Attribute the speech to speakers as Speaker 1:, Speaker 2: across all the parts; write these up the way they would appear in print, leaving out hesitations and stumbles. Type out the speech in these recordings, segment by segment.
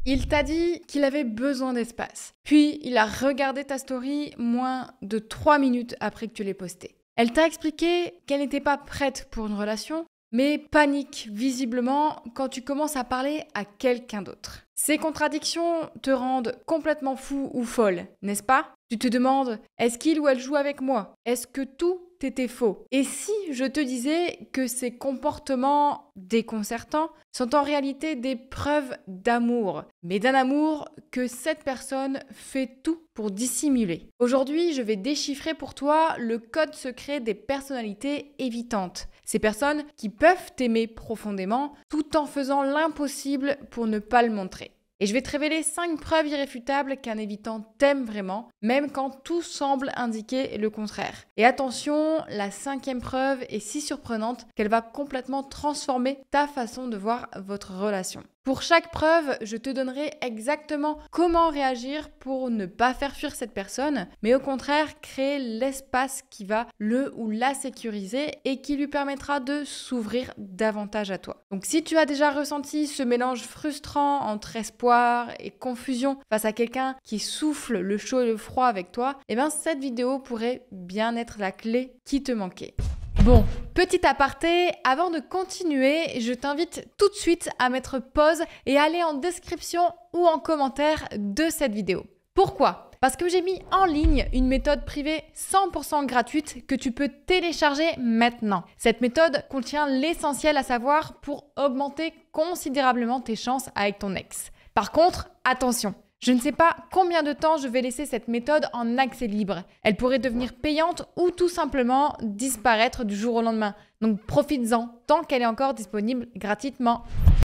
Speaker 1: Il t'a dit qu'il avait besoin d'espace. Puis, il a regardé ta story moins de 3 minutes après que tu l'aies postée. Elle t'a expliqué qu'elle n'était pas prête pour une relation, mais panique visiblement quand tu commences à parler à quelqu'un d'autre. Ces contradictions te rendent complètement fou ou folle, n'est-ce pas? Tu te demandes, est-ce qu'il ou elle joue avec moi? Est-ce que tout était faux? Et si je te disais que ces comportements déconcertants sont en réalité des preuves d'amour, mais d'un amour que cette personne fait tout pour dissimuler. Aujourd'hui, je vais déchiffrer pour toi le code secret des personnalités évitantes. Ces personnes qui peuvent t'aimer profondément tout en faisant l'impossible pour ne pas le montrer. Et je vais te révéler 5 preuves irréfutables qu'un évitant t'aime vraiment, même quand tout semble indiquer le contraire. Et attention, la 5e preuve est si surprenante qu'elle va complètement transformer ta façon de voir votre relation. Pour chaque preuve, je te donnerai exactement comment réagir pour ne pas faire fuir cette personne, mais au contraire créer l'espace qui va le ou la sécuriser et qui lui permettra de s'ouvrir davantage à toi. Donc si tu as déjà ressenti ce mélange frustrant entre espoir et confusion face à quelqu'un qui souffle le chaud et le froid avec toi, eh bien cette vidéo pourrait bien être la clé qui te manquait. Bon, petit aparté, avant de continuer, je t'invite tout de suite à mettre pause et aller en description ou en commentaire de cette vidéo. Pourquoi ? Parce que j'ai mis en ligne une méthode privée 100% gratuite que tu peux télécharger maintenant. Cette méthode contient l'essentiel à savoir pour augmenter considérablement tes chances avec ton ex. Par contre, attention! Je ne sais pas combien de temps je vais laisser cette méthode en accès libre. Elle pourrait devenir payante ou tout simplement disparaître du jour au lendemain. Donc profites-en tant qu'elle est encore disponible gratuitement.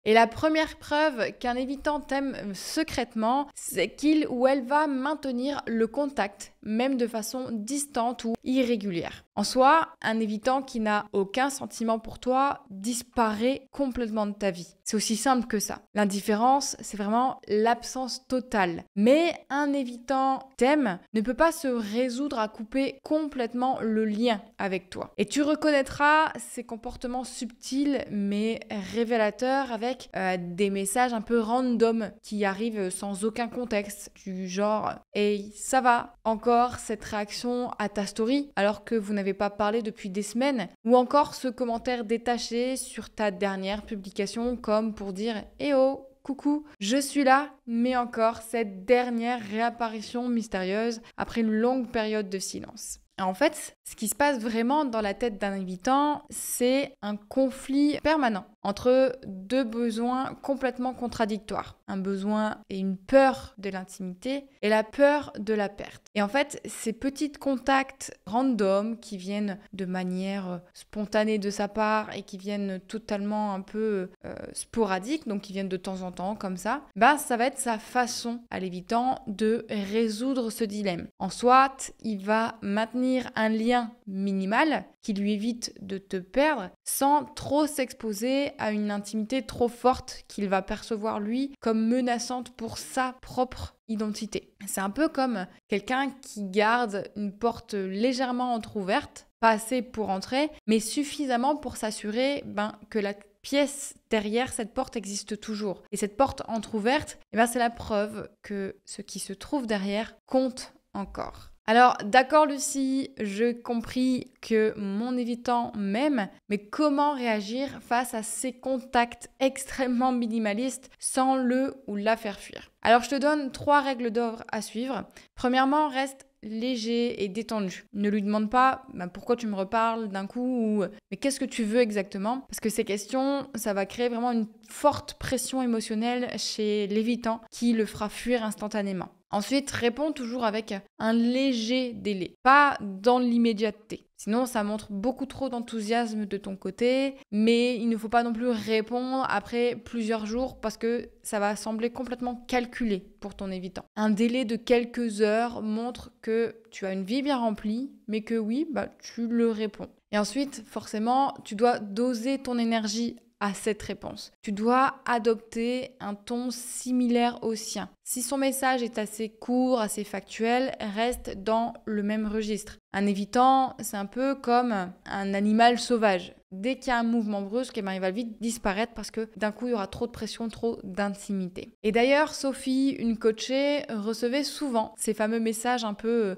Speaker 1: Et la première preuve qu'un évitant t'aime secrètement, c'est qu'il ou elle va maintenir le contact, même de façon distante ou irrégulière. En soi, un évitant qui n'a aucun sentiment pour toi disparaît complètement de ta vie. C'est aussi simple que ça. L'indifférence, c'est vraiment l'absence totale. Mais un évitant t'aime ne peut pas se résoudre à couper complètement le lien avec toi. Et tu reconnaîtras ces comportements subtils mais révélateurs avec des messages un peu random qui arrivent sans aucun contexte, du genre « Hey, ça va ?» Encore cette réaction à ta story alors que vous n'avez pas parlé depuis des semaines, ou encore ce commentaire détaché sur ta dernière publication comme pour dire « Eh oh !» Coucou, je suis là, mais encore cette dernière réapparition mystérieuse après une longue période de silence. En fait, ce qui se passe vraiment dans la tête d'un évitant, c'est un conflit permanent entre deux besoins complètement contradictoires. Un besoin et une peur de l'intimité et la peur de la perte. Et en fait, ces petits contacts random qui viennent de manière spontanée de sa part et qui viennent totalement un peu sporadiques, donc qui viennent de temps en temps comme ça, ça va être sa façon à l'évitant de résoudre ce dilemme. En soit, il va maintenir un lien minimal qui lui évite de te perdre sans trop s'exposer à une intimité trop forte qu'il va percevoir lui comme menaçante pour sa propre identité. C'est un peu comme quelqu'un qui garde une porte légèrement entrouverte, pas assez pour entrer, mais suffisamment pour s'assurer que la pièce derrière cette porte existe toujours. Et cette porte entrouverte, c'est la preuve que ce qui se trouve derrière compte encore. Alors, d'accord Lucie, j'ai compris que mon évitant m'aime, mais comment réagir face à ces contacts extrêmement minimalistes sans le ou la faire fuir? Alors, je te donne 3 règles d'or à suivre. Premièrement, reste léger et détendu. Ne lui demande pas pourquoi tu me reparles d'un coup ou mais qu'est-ce que tu veux exactement? Parce que ces questions, ça va créer vraiment une forte pression émotionnelle chez l'évitant qui le fera fuir instantanément. Ensuite, réponds toujours avec un léger délai, pas dans l'immédiateté. Sinon, ça montre beaucoup trop d'enthousiasme de ton côté, mais il ne faut pas non plus répondre après plusieurs jours parce que ça va sembler complètement calculé pour ton évitant. Un délai de quelques heures montre que tu as une vie bien remplie, mais que oui, tu le réponds. Et ensuite, forcément, tu dois doser ton énergie à cette réponse. Tu dois adopter un ton similaire au sien. Si son message est assez court, assez factuel, reste dans le même registre. Un évitant, c'est un peu comme un animal sauvage. dès qu'il y a un mouvement brusque, il va vite disparaître parce que d'un coup, il y aura trop de pression, trop d'intimité. Et d'ailleurs, Sophie, une coachée, recevait souvent ces fameux messages un peu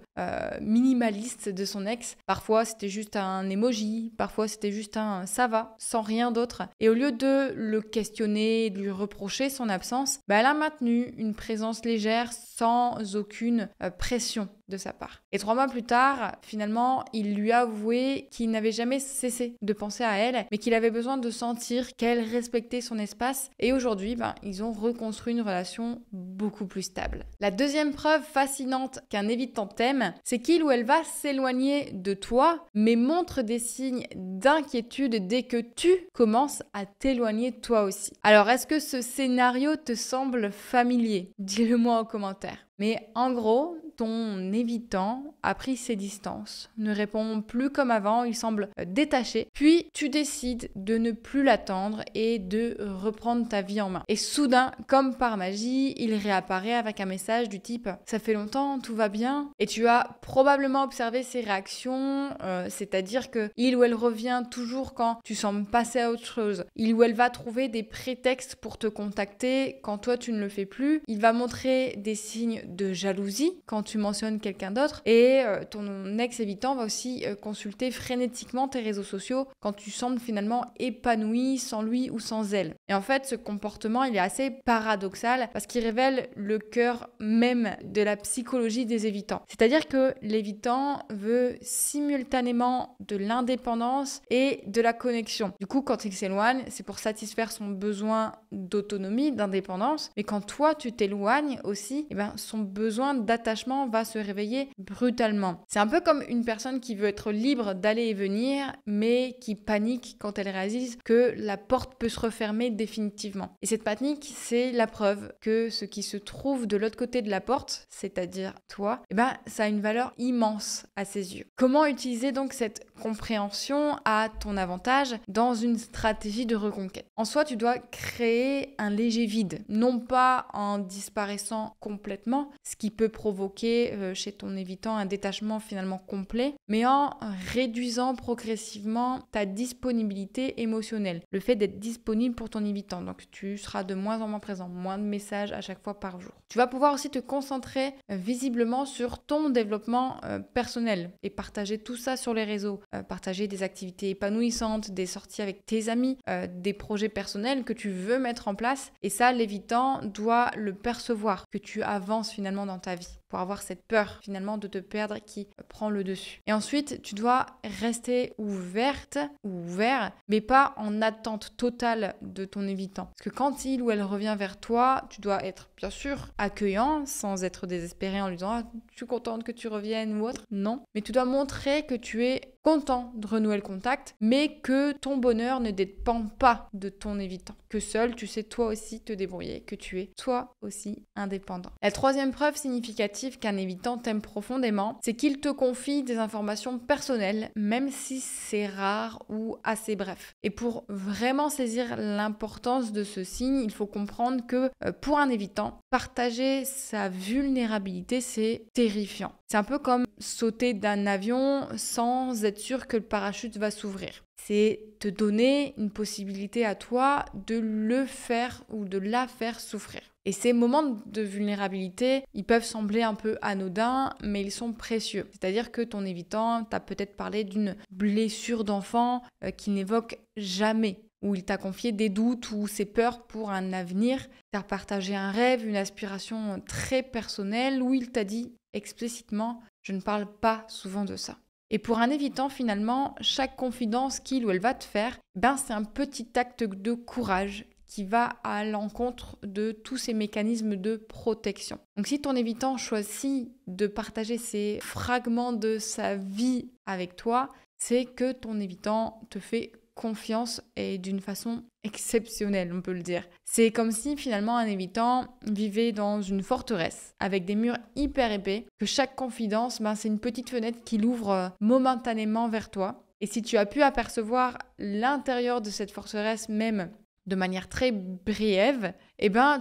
Speaker 1: minimalistes de son ex. Parfois, c'était juste un emoji, parfois, c'était juste un ça va, sans rien d'autre. Et au lieu de le questionner, de lui reprocher son absence, elle a maintenu une présence légère sans aucune pression de sa part. Et 3 mois plus tard, finalement, il lui a avoué qu'il n'avait jamais cessé de penser à elle, mais qu'il avait besoin de sentir qu'elle respectait son espace. Et aujourd'hui, ils ont reconstruit une relation beaucoup plus stable. La deuxième preuve fascinante qu'un évitant t'aime, c'est qu'il ou elle va s'éloigner de toi, mais montre des signes d'inquiétude dès que tu commences à t'éloigner toi aussi. Alors, est-ce que ce scénario te semble familier? Dis-le moi en commentaire. Mais en gros, ton évitant a pris ses distances, ne répond plus comme avant, il semble détaché. Puis tu décides de ne plus l'attendre et de reprendre ta vie en main. Et soudain, comme par magie, il réapparaît avec un message du type « Ça fait longtemps, tout va bien ?» Et tu as probablement observé ses réactions, c'est-à-dire que il ou elle revient toujours quand tu sembles passer à autre chose. Il ou elle va trouver des prétextes pour te contacter quand toi tu ne le fais plus. Il va montrer des signes de jalousie quand tu mentionnes quelqu'un d'autre et ton ex-évitant va aussi consulter frénétiquement tes réseaux sociaux quand tu sembles finalement épanoui sans lui ou sans elle. Et en fait, ce comportement, il est assez paradoxal parce qu'il révèle le cœur même de la psychologie des évitants. C'est-à-dire que l'évitant veut simultanément de l'indépendance et de la connexion. Du coup, quand il s'éloigne, c'est pour satisfaire son besoin d'autonomie, d'indépendance. Mais quand toi, tu t'éloignes aussi, son besoin d'attachement va se réveiller brutalement. C'est un peu comme une personne qui veut être libre d'aller et venir, mais qui panique quand elle réalise que la porte peut se refermer définitivement. Et cette panique, c'est la preuve que ce qui se trouve de l'autre côté de la porte, c'est-à-dire toi, ça a une valeur immense à ses yeux. Comment utiliser donc cette compréhension à ton avantage dans une stratégie de reconquête? En soi, tu dois créer un léger vide, non pas en disparaissant complètement, ce qui peut provoquer chez ton évitant un détachement finalement complet, mais en réduisant progressivement ta disponibilité émotionnelle, le fait d'être disponible pour ton évitant. Donc tu seras de moins en moins présent, moins de messages à chaque fois par jour. Tu vas pouvoir aussi te concentrer visiblement sur ton développement personnel et partager tout ça sur les réseaux, partager des activités épanouissantes, des sorties avec tes amis, des projets personnels que tu veux mettre en place. Et ça, l'évitant doit le percevoir, que tu avances finalement dans ta vie, pour avoir cette peur finalement de te perdre qui prend le dessus. Et ensuite, tu dois rester ouverte ou ouvert, mais pas en attente totale de ton évitant. Parce que quand il ou elle revient vers toi, tu dois être bien sûr accueillant, sans être désespéré en lui disant « Ah, je suis contente que tu reviennes » ou autre. Non, mais tu dois montrer que tu es content de renouer le contact, mais que ton bonheur ne dépend pas de ton évitant. Que seul, tu sais toi aussi te débrouiller, que tu es toi aussi indépendant. La troisième preuve significative qu'un évitant t'aime profondément, c'est qu'il te confie des informations personnelles, même si c'est rare ou assez bref. Et pour vraiment saisir l'importance de ce signe, il faut comprendre que pour un évitant, partager sa vulnérabilité, c'est terrifiant. C'est un peu comme sauter d'un avion sans être sûr que le parachute va s'ouvrir. C'est te donner une possibilité à toi de le faire ou de la faire souffrir. Et ces moments de vulnérabilité, ils peuvent sembler un peu anodins, mais ils sont précieux. C'est-à-dire que ton évitant t'a peut-être parlé d'une blessure d'enfant qu'il n'évoque jamais, où il t'a confié des doutes ou ses peurs pour un avenir, t'a partagé un rêve, une aspiration très personnelle, où il t'a dit explicitement « je ne parle pas souvent de ça ». Et pour un évitant, finalement, chaque confidence qu'il ou elle va te faire, c'est un petit acte de courage qui va à l'encontre de tous ces mécanismes de protection. Donc si ton évitant choisit de partager ces fragments de sa vie avec toi, c'est que ton évitant te fait confiance et d'une façon exceptionnelle, on peut le dire. C'est comme si finalement un évitant vivait dans une forteresse avec des murs hyper épais, que chaque confidence, c'est une petite fenêtre qui l'ouvre momentanément vers toi. Et si tu as pu apercevoir l'intérieur de cette forteresse même de manière très briève,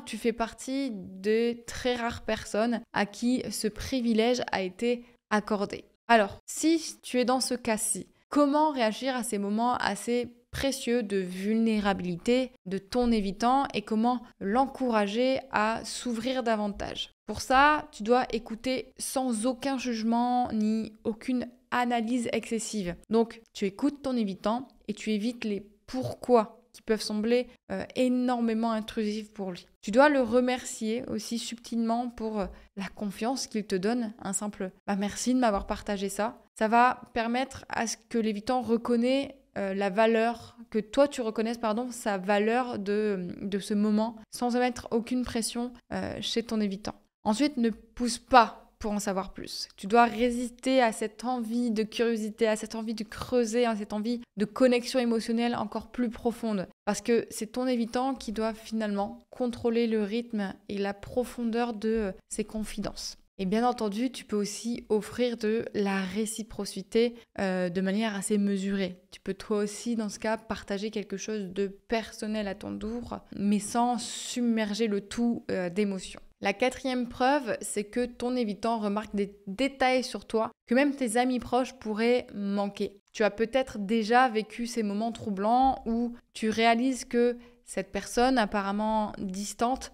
Speaker 1: tu fais partie des très rares personnes à qui ce privilège a été accordé. Alors, si tu es dans ce cas-ci, comment réagir à ces moments assez précieux de vulnérabilité de ton évitant et comment l'encourager à s'ouvrir davantage. Pour ça, tu dois écouter sans aucun jugement ni aucune analyse excessive. Donc, tu écoutes ton évitant et tu évites les pourquoi qui peuvent sembler énormément intrusifs pour lui. Tu dois le remercier aussi subtilement pour la confiance qu'il te donne. Un simple merci de m'avoir partagé ça. Ça va permettre à ce que l'évitant reconnaisse la valeur, que toi tu reconnaisses sa valeur de ce moment sans mettre aucune pression chez ton évitant. Ensuite, ne pousse pas pour en savoir plus. Tu dois résister à cette envie de curiosité, à cette envie de creuser, à cette envie de connexion émotionnelle encore plus profonde. Parce que c'est ton évitant qui doit finalement contrôler le rythme et la profondeur de ses confidences. Et bien entendu, tu peux aussi offrir de la réciprocité de manière assez mesurée. Tu peux toi aussi, dans ce cas, partager quelque chose de personnel à ton tour, mais sans submerger le tout d'émotions. La quatrième preuve, c'est que ton évitant remarque des détails sur toi que même tes amis proches pourraient manquer. Tu as peut-être déjà vécu ces moments troublants où tu réalises que cette personne apparemment distante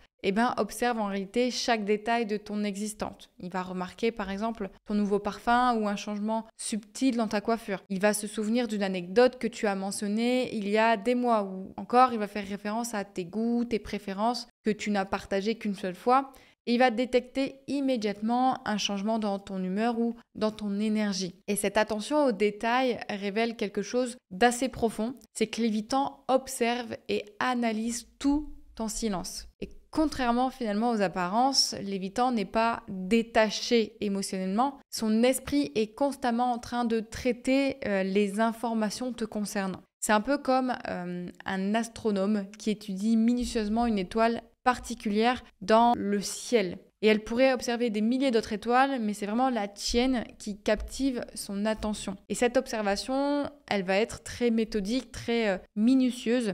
Speaker 1: observe en réalité chaque détail de ton existence. Il va remarquer par exemple ton nouveau parfum ou un changement subtil dans ta coiffure. Il va se souvenir d'une anecdote que tu as mentionnée il y a des mois ou encore il va faire référence à tes goûts, tes préférences que tu n'as partagées qu'une seule fois. Et il va détecter immédiatement un changement dans ton humeur ou dans ton énergie. Et cette attention aux détails révèle quelque chose d'assez profond. C'est que l'évitant observe et analyse tout en silence. Et contrairement finalement aux apparences, l'évitant n'est pas détaché émotionnellement. Son esprit est constamment en train de traiter les informations te concernant. C'est un peu comme un astronome qui étudie minutieusement une étoile particulière dans le ciel. Et elle pourrait observer des milliers d'autres étoiles, mais c'est vraiment la tienne qui captive son attention. Et cette observation, elle va être très méthodique, très minutieuse.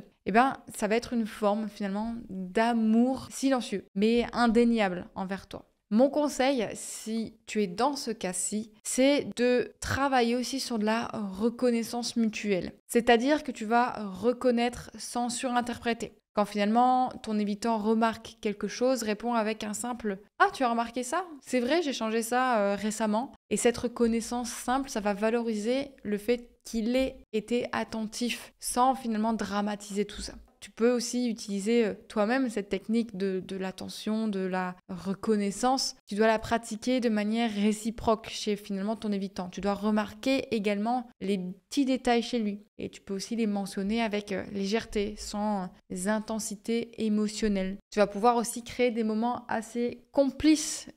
Speaker 1: Ça va être une forme finalement d'amour silencieux, mais indéniable envers toi. Mon conseil, si tu es dans ce cas-ci, c'est de travailler aussi sur de la reconnaissance mutuelle. C'est-à-dire que tu vas reconnaître sans surinterpréter. Quand finalement ton évitant remarque quelque chose, réponds avec un simple « Ah, tu as remarqué ça ? C'est vrai, j'ai changé ça récemment. » Et cette reconnaissance simple, ça va valoriser le fait qu'il ait été attentif sans finalement dramatiser tout ça. Tu peux aussi utiliser toi-même cette technique de l'attention, de la reconnaissance. Tu dois la pratiquer de manière réciproque chez finalement ton évitant. Tu dois remarquer également les petits détails chez lui. Et tu peux aussi les mentionner avec légèreté, sans intensité émotionnelle. Tu vas pouvoir aussi créer des moments assez complices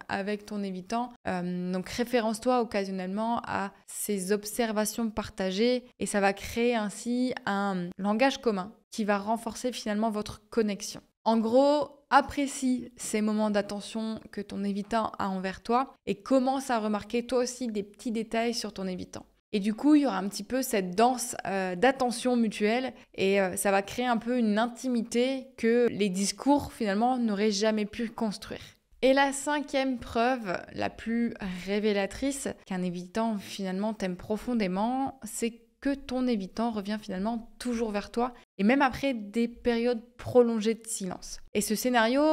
Speaker 1: avec ton évitant. Donc référence-toi occasionnellement à ces observations partagées et ça va créer ainsi un langage commun qui va renforcer finalement votre connexion. En gros, apprécie ces moments d'attention que ton évitant a envers toi et commence à remarquer toi aussi des petits détails sur ton évitant. Et du coup, il y aura un petit peu cette danse d'attention mutuelle et ça va créer un peu une intimité que les discours finalement n'auraient jamais pu construire. Et la cinquième preuve, la plus révélatrice qu'un évitant finalement t'aime profondément, c'est que ton évitant revient finalement toujours vers toi et même après des périodes prolongées de silence. Et ce scénario,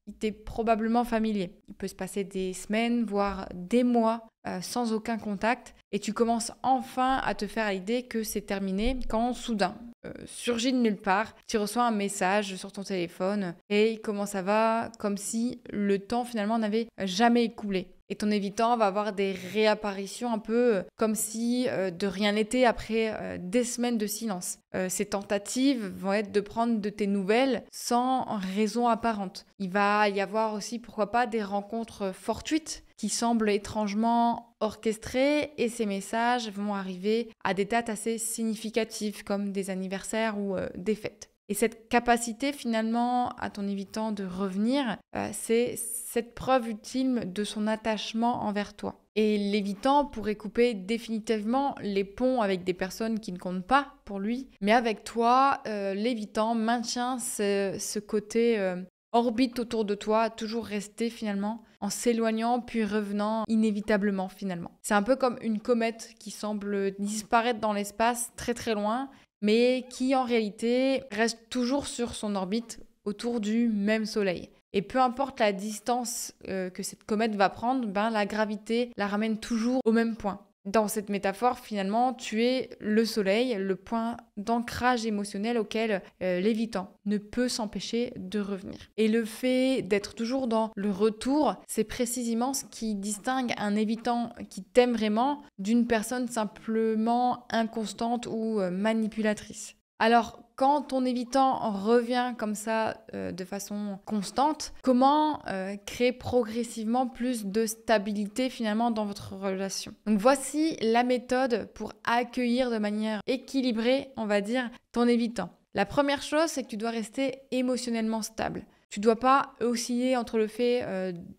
Speaker 1: il t'est probablement familier. Il peut se passer des semaines, voire des mois sans aucun contact et tu commences enfin à te faire l'idée que c'est terminé quand soudain, surgit de nulle part, tu reçois un message sur ton téléphone « Hey, comment ça va ?» comme si le temps finalement n'avait jamais écoulé. Et ton évitant va avoir des réapparitions un peu comme si de rien n'était après des semaines de silence. Ces tentatives vont être de prendre de tes nouvelles sans raison apparente. Il va y avoir aussi, pourquoi pas, des rencontres fortuites qui semblent étrangement orchestrées et ces messages vont arriver à des dates assez significatives comme des anniversaires ou des fêtes. Et cette capacité finalement à ton évitant de revenir, c'est cette preuve ultime de son attachement envers toi. Et l'évitant pourrait couper définitivement les ponts avec des personnes qui ne comptent pas pour lui, mais avec toi, l'évitant maintient ce côté orbite autour de toi, toujours rester finalement en s'éloignant puis revenant inévitablement finalement. C'est un peu comme une comète qui semble disparaître dans l'espace très très loin, mais qui en réalité reste toujours sur son orbite autour du même soleil. Et peu importe la distance que cette comète va prendre, la gravité la ramène toujours au même point. Dans cette métaphore, finalement, tu es le soleil, le point d'ancrage émotionnel auquel l'évitant ne peut s'empêcher de revenir. Et le fait d'être toujours dans le retour, c'est précisément ce qui distingue un évitant qui t'aime vraiment d'une personne simplement inconstante ou manipulatrice. Alors, quand ton évitant revient comme ça de façon constante, comment créer progressivement plus de stabilité finalement dans votre relation? Donc voici la méthode pour accueillir de manière équilibrée, on va dire, ton évitant. La première chose, c'est que tu dois rester émotionnellement stable. Tu ne dois pas osciller entre le fait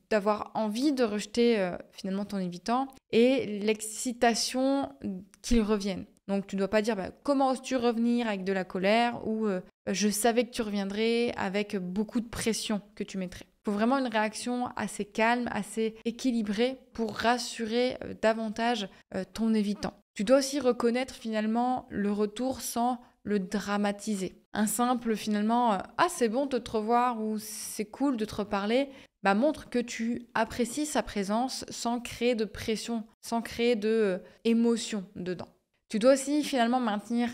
Speaker 1: d'avoir envie de rejeter finalement ton évitant et l'excitation qu'il revienne. Donc, tu ne dois pas dire comment oses-tu revenir avec de la colère ou je savais que tu reviendrais avec beaucoup de pression que tu mettrais. Il faut vraiment une réaction assez calme, assez équilibrée pour rassurer davantage ton évitant. Tu dois aussi reconnaître finalement le retour sans le dramatiser. Un simple finalement ah c'est bon de te revoir ou c'est cool de te reparler montre que tu apprécies sa présence sans créer de pression, sans créer de émotion dedans. Tu dois aussi finalement maintenir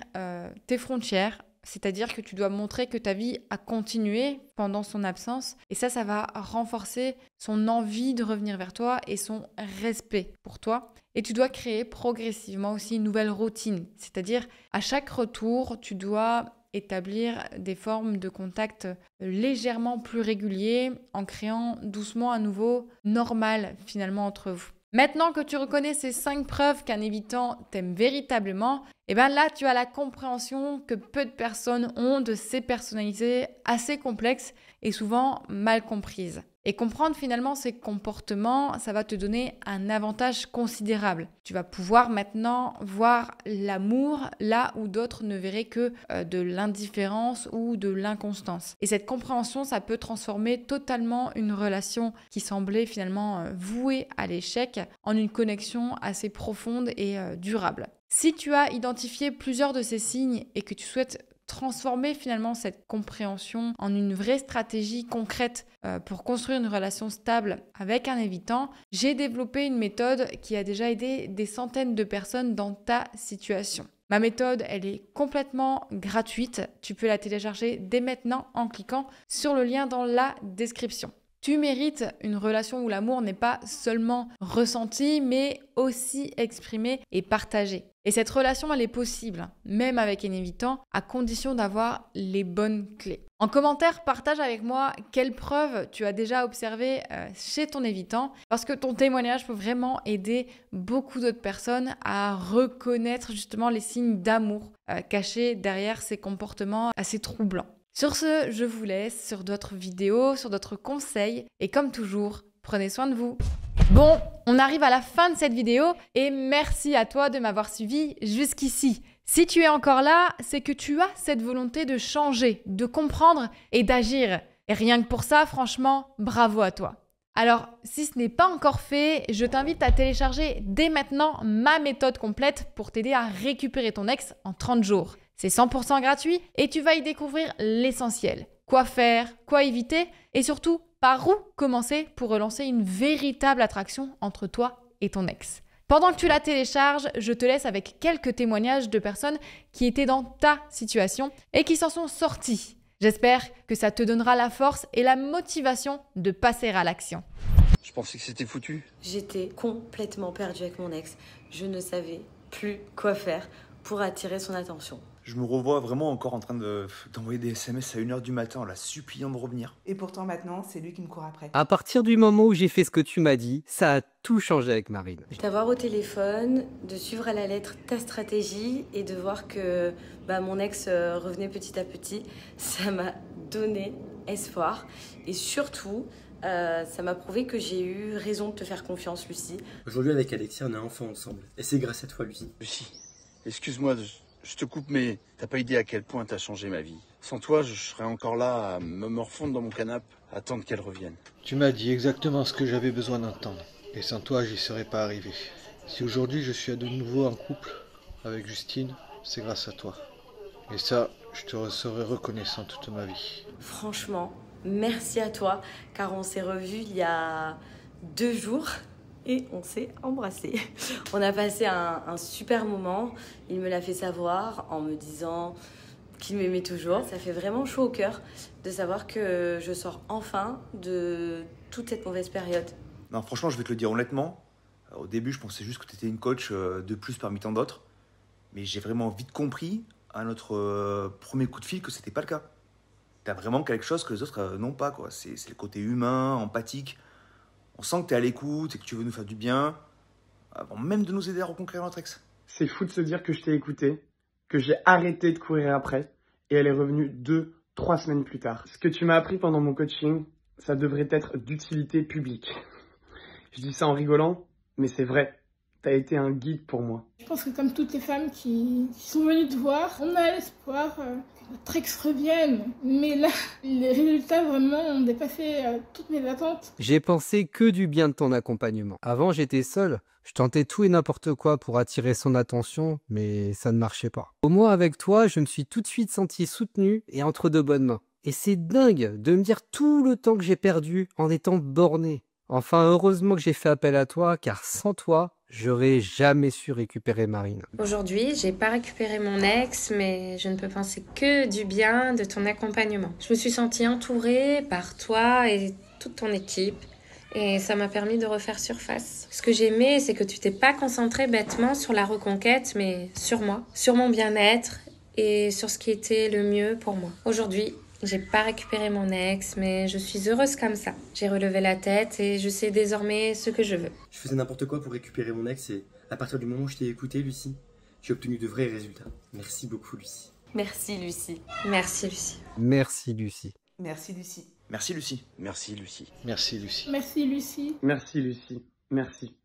Speaker 1: tes frontières, c'est-à-dire que tu dois montrer que ta vie a continué pendant son absence et ça va renforcer son envie de revenir vers toi et son respect pour toi. Et tu dois créer progressivement aussi une nouvelle routine, c'est-à-dire à chaque retour, tu dois établir des formes de contact légèrement plus réguliers en créant doucement un nouveau normal finalement entre vous. Maintenant que tu reconnais ces 5 preuves qu'un évitant t'aime véritablement, là tu as la compréhension que peu de personnes ont de ces personnalités assez complexes et souvent mal comprises. Et comprendre finalement ces comportements, ça va te donner un avantage considérable. Tu vas pouvoir maintenant voir l'amour là où d'autres ne verraient que de l'indifférence ou de l'inconstance. Et cette compréhension, ça peut transformer totalement une relation qui semblait finalement vouée à l'échec en une connexion assez profonde et durable. Si tu as identifié plusieurs de ces signes et que tu souhaites transformer finalement cette compréhension en une vraie stratégie concrète pour construire une relation stable avec un évitant, j'ai développé une méthode qui a déjà aidé des centaines de personnes dans ta situation. Ma méthode, elle est complètement gratuite. Tu peux la télécharger dès maintenant en cliquant sur le lien dans la description. Tu mérites une relation où l'amour n'est pas seulement ressenti, mais aussi exprimé et partagé. Et cette relation, elle est possible, même avec un évitant, à condition d'avoir les bonnes clés. En commentaire, partage avec moi quelles preuves tu as déjà observées chez ton évitant, parce que ton témoignage peut vraiment aider beaucoup d'autres personnes à reconnaître justement les signes d'amour cachés derrière ces comportements assez troublants. Sur ce, je vous laisse sur d'autres vidéos, sur d'autres conseils, et comme toujours, prenez soin de vous. Bon, on arrive à la fin de cette vidéo et merci à toi de m'avoir suivi jusqu'ici. Si tu es encore là, c'est que tu as cette volonté de changer, de comprendre et d'agir. Et rien que pour ça, franchement, bravo à toi. Alors, si ce n'est pas encore fait, je t'invite à télécharger dès maintenant ma méthode complète pour t'aider à récupérer ton ex en 30 jours. C'est 100% gratuit et tu vas y découvrir l'essentiel. Quoi faire, quoi éviter et surtout, par où commencer pour relancer une véritable attraction entre toi et ton ex. Pendant que tu la télécharges, je te laisse avec quelques témoignages de personnes qui étaient dans ta situation et qui s'en sont sorties. J'espère que ça te donnera la force et la motivation de passer à l'action.
Speaker 2: Je pensais que c'était foutu.
Speaker 3: J'étais complètement perdue avec mon ex. Je ne savais plus quoi faire pour attirer son attention.
Speaker 2: Je me revois vraiment encore en train d'envoyer des SMS à 1h du matin en la suppliant de revenir.
Speaker 4: Et pourtant maintenant, c'est lui qui me court après.
Speaker 5: À partir du moment où j'ai fait ce que tu m'as dit, ça a tout changé avec Marine.
Speaker 3: T'avoir au téléphone, de suivre à la lettre ta stratégie et de voir que mon ex revenait petit à petit, ça m'a donné espoir. Et surtout, ça m'a prouvé que j'ai eu raison de te faire confiance, Lucie.
Speaker 6: Aujourd'hui, avec Alexia, on a un enfant ensemble. Et c'est grâce à toi, Lucie.
Speaker 2: Lucie, excuse-moi, je te coupe, mais t'as pas idée à quel point t'as changé ma vie. Sans toi, je serais encore là à me morfondre dans mon canapé, à attendre qu'elle revienne.
Speaker 7: Tu m'as dit exactement ce que j'avais besoin d'entendre. Et sans toi, j'y serais pas arrivé. Si aujourd'hui je suis à de nouveau en couple avec Justine, c'est grâce à toi. Et ça, je te serai reconnaissant toute ma vie.
Speaker 3: Franchement, merci à toi, car on s'est revus il y a 2 jours et on s'est embrassés. On a passé un super moment. Il me l'a fait savoir en me disant qu'il m'aimait toujours. Ça fait vraiment chaud au cœur de savoir que je sors enfin de toute cette mauvaise période.
Speaker 8: Non, franchement, je vais te le dire honnêtement. Au début, je pensais juste que tu étais une coach de plus parmi tant d'autres. Mais j'ai vraiment vite compris, à notre premier coup de fil, que c'était pas le cas. T'as vraiment quelque chose que les autres n'ont pas, quoi. C'est le côté humain, empathique. On sent que t'es à l'écoute et que tu veux nous faire du bien, avant même de nous aider à reconquérir notre ex.
Speaker 9: C'est fou de se dire que je t'ai écouté, que j'ai arrêté de courir après, et elle est revenue 2-3 semaines plus tard. Ce que tu m'as appris pendant mon coaching, ça devrait être d'utilité publique. Je dis ça en rigolant, mais c'est vrai. T'as été un guide pour moi.
Speaker 10: Je pense que comme toutes les femmes qui sont venues te voir, on a l'espoir que notre ex revienne. Mais là, les résultats vraiment ont dépassé toutes mes attentes.
Speaker 5: J'ai pensé que du bien de ton accompagnement. Avant, j'étais seul. Je tentais tout et n'importe quoi pour attirer son attention, mais ça ne marchait pas. Au moins, avec toi, je me suis tout de suite senti soutenu et entre de bonnes mains. Et c'est dingue de me dire tout le temps que j'ai perdu en étant borné. Enfin, heureusement que j'ai fait appel à toi, car sans toi, j'aurais jamais su récupérer Marine.
Speaker 11: Aujourd'hui, j'ai pas récupéré mon ex, mais je ne peux penser que du bien de ton accompagnement. Je me suis sentie entourée par toi et toute ton équipe, et ça m'a permis de refaire surface. Ce que j'aimais, c'est que tu t'es pas concentrée bêtement sur la reconquête, mais sur moi, sur mon bien-être et sur ce qui était le mieux pour moi. Aujourd'hui, j'ai pas récupéré mon ex, mais je suis heureuse comme ça. J'ai relevé la tête et je sais désormais ce que je veux.
Speaker 6: Je faisais n'importe quoi pour récupérer mon ex et à partir du moment où je t'ai écouté, Lucie, j'ai obtenu de vrais résultats. Merci beaucoup, Lucie.
Speaker 3: Merci Lucie.
Speaker 11: Merci Lucie.
Speaker 5: Merci Lucie.
Speaker 4: Merci Lucie.
Speaker 8: Merci, Lucie.
Speaker 2: Merci, Lucie.
Speaker 7: Merci Lucie.
Speaker 10: Merci Lucie.
Speaker 9: Merci Lucie. Merci.